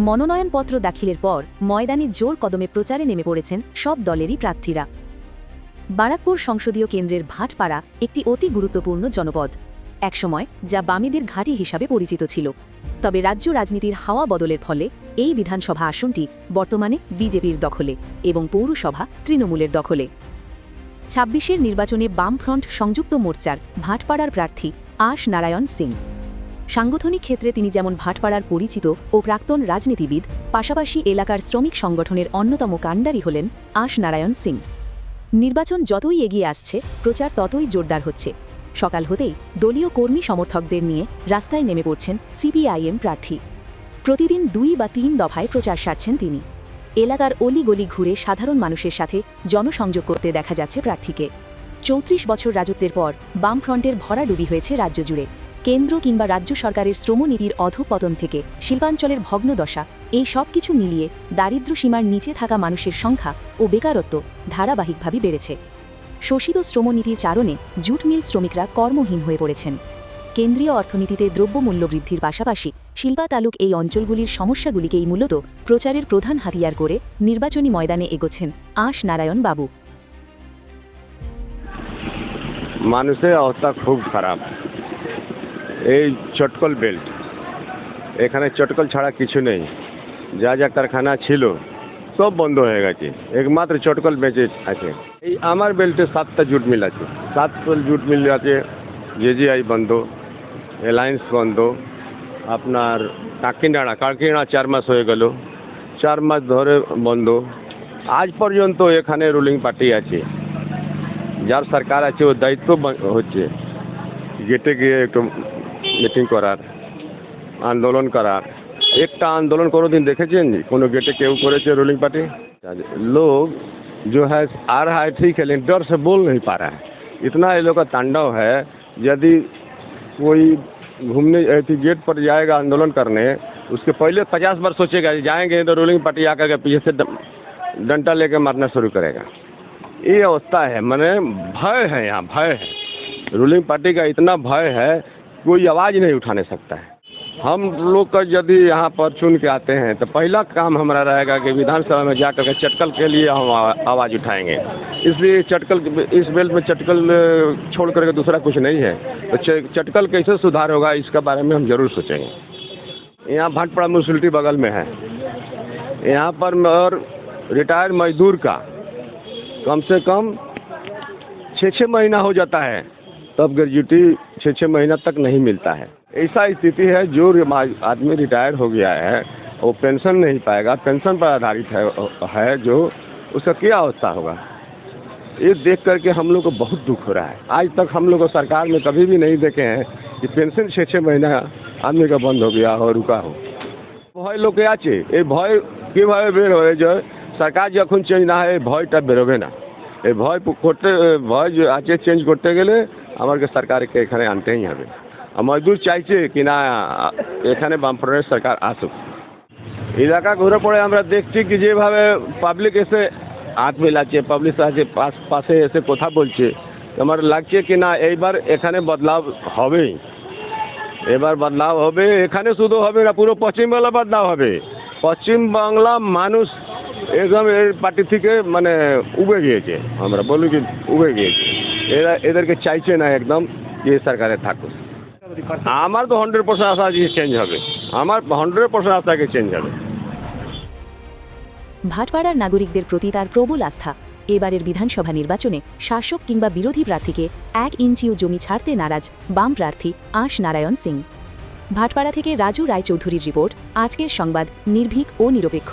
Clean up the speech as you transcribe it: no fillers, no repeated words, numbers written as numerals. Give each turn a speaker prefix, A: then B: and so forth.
A: মনোনয়নপত্র দাখিলের পর ময়দানে জোর কদমে প্রচারে নেমে পড়েছেন সব দলেরই প্রার্থীরা। বারাকপুর সংসদীয় কেন্দ্রের ভাটপাড়া একটি অতি গুরুত্বপূর্ণ জনপদ, একসময় যা বামেদের ঘাঁটি হিসাবে পরিচিত ছিল। তবে রাজ্য রাজনীতির হাওয়া বদলের ফলে এই বিধানসভা আসনটি বর্তমানে বিজেপির দখলে এবং পৌরসভা তৃণমূলের দখলে। ২৬-এর নির্বাচনে বামফ্রন্ট সংযুক্ত মোর্চার ভাটপাড়ার প্রার্থী আশ নারায়ণ সিং। সাংগঠনিক ক্ষেত্রে তিনি যেমন ভাটপাড়ার পরিচিত ও প্রাক্তন রাজনীতিবিদ, পাশাপাশি এলাকার শ্রমিক সংগঠনের অন্যতম কাণ্ডারি হলেন আশ নারায়ণ সিং। নির্বাচন যতই এগিয়ে আসছে, প্রচার ততই জোরদার হচ্ছে। সকাল হতেই দলীয় কর্মী সমর্থকদের নিয়ে রাস্তায় নেমে পড়ছেন সিপিআইএম প্রার্থী। প্রতিদিন ২ বা ৩ দফায় প্রচার সারছেন তিনি। এলাকার অলিগলি ঘুরে সাধারণ মানুষের সাথে জনসংযোগ করতে দেখা যাচ্ছে প্রার্থীকে। ৩৪ বছর রাজত্বের পর বামফ্রন্টের ভরাডুবি হয়েছে রাজ্য জুড়ে। কেন্দ্র কিংবা রাজ্য সরকারের শ্রমনীতির অধঃপতন থেকে শিল্পাঞ্চলের ভগ্নদশা, এই সব কিছু মিলিয়ে দারিদ্র্য সীমার নিচে থাকা মানুষের সংখ্যা ও বেকারত্ব ধারাবাহিকভাবে বেড়েছে। শোষিত শ্রমনীতির চারণে জুট মিল শ্রমিকরা কর্মহীন হয়ে পড়েছেন। কেন্দ্রীয় অর্থনীতিতে দ্রব্যমূল্য বৃদ্ধির পাশাপাশি শিল্পাতালুক এই অঞ্চলগুলির সমস্যাগুলিকেই মূলত প্রচারের প্রধান হাতিয়ার করে নির্বাচনী ময়দানে এগোচ্ছেন আশ নারায়ণ বাবু।
B: মানুষের অবস্থা খুব খারাপ। এই চটকল বেল্ট, এখানে চটকল ছাড়া কিছু নেই। যা যা কারখানা ছিল সব বন্ধ হয়ে গেছে, একমাত্র চটকল বেঁচে আছে। এই আমার বেল্টে 7টা জুট মিল আছে, 7টা জুট মিল আছে। জেজিআই বন্ধ, অ্যালায়েন্স বন্ধ, আপনার কাকিনাড়া 4 মাস হয়ে গেল, 4 মাস ধরে বন্ধ। আজ পর্যন্ত এখানে রুলিং পার্টি আছে, যার সরকার আছে ও দায়িত্ব হচ্ছে গেটে গিয়ে একটু মিটিং করার, আন্দোলন করার। একটা আন্দোलन কোনোদিন দেখেছেন কোনো गेटे केव करेছে रूलिंग पार्टी? लोग जो है आ रहा है ठीक है, लेकिन डर से बोल नहीं पा रहा है। इतना ये लोग का तांडव है। यदि कोई घूमने गेट पर जाएगा आंदोलन करने, उसके पहले 50 बार सोचेगा जाएंगे तो रूलिंग पार्टी आकर के पीछे से डंडा लेके मारना शुरू करेगा। ये अवस्था है, माने भय है, यहाँ भय है। रूलिंग पार्टी का इतना भय है, कोई आवाज़ नहीं उठाने सकता है। हम लोग का यदि यहाँ पर चुन के आते हैं तो पहला काम हमारा रहेगा कि विधानसभा में जाकर के चटकल के लिए हम आवाज़ उठाएंगे। इसलिए चटकल, इस बेल्ट में चटकल छोड़ करके दूसरा कुछ नहीं है। तो चटकल कैसे सुधार होगा इसके बारे में हम जरूर सोचेंगे। यहाँ भाटपाड़ा म्यूनसिपलिटी बगल में है। यहाँ पर और रिटायर्ड मजदूर का कम से कम 6-6 महीना हो जाता है, तब ग्रेजुटी 6-6 महीना तक नहीं मिलता है। ऐसा स्थिति है, जो आदमी रिटायर हो गया है वो पेंशन नहीं पाएगा, पेंशन पर आधारित है जो उसका क्या अवस्था होगा। ये देख करके हम लोग को बहुत दुख हो रहा है। आज तक हम लोग को सरकार में कभी भी नहीं देखे हैं कि पेंशन 6-6 महीना आदमी का बंद हो गया हो, रुका हो। भय लोग আছে এই ভয় কীভাবে বের হয়ে যায়? সরকার যখন চেঞ্জ না হয় ভয়টা বেরোবে না। এই ভয় করতে, ভয় আছে চেঞ্জ করতে গেলে আমাকে সরকারকে এখানে আনতেই হবে। মজদুর চাইছে কি না এখানে বামফ্রন্টের সরকার আসুক। এলাকা ঘুরে পড়ে আমরা দেখছি কি যেভাবে পাবলিক এসে হাত মেলাচ্ছে, পাবলিক আছে পাশে এসে কথা বলছে, আমার লাগছে কি না এইবার এখানে বদলাव হবেই। এবার বদলাव হবে, এখানে শুধু হবে না, পুরো পশ্চিম বাংলা বদলাव হবে। পশ্চিম বাংলা মানুষ একদম এই পার্টি থেকে মানে উবে গিয়েছে, আমরা বলি কি উবে গিয়েছে। এরা এদেরকে চাইছে না একদম যে সরকারে থাকুক। আমার তো 100% আশা যে চেঞ্জ হবে, আমার 100% আশা যে চেঞ্জ হবে।
A: ভাটপাড়ার নাগরিকদের প্রতি তার প্রবল আস্থা। এবারের বিধানসভা নির্বাচনে শাসক কিংবা বিরোধী প্রার্থীকে 1 ইঞ্চিও জমি ছাড়তে নারাজ বাম প্রার্থী আশ নারায়ণ সিং। ভাটপাড়া থেকে রাজু রায়চৌধুরীর রিপোর্ট, আজকের সংবাদ, নির্ভীক ও নিরপেক্ষ।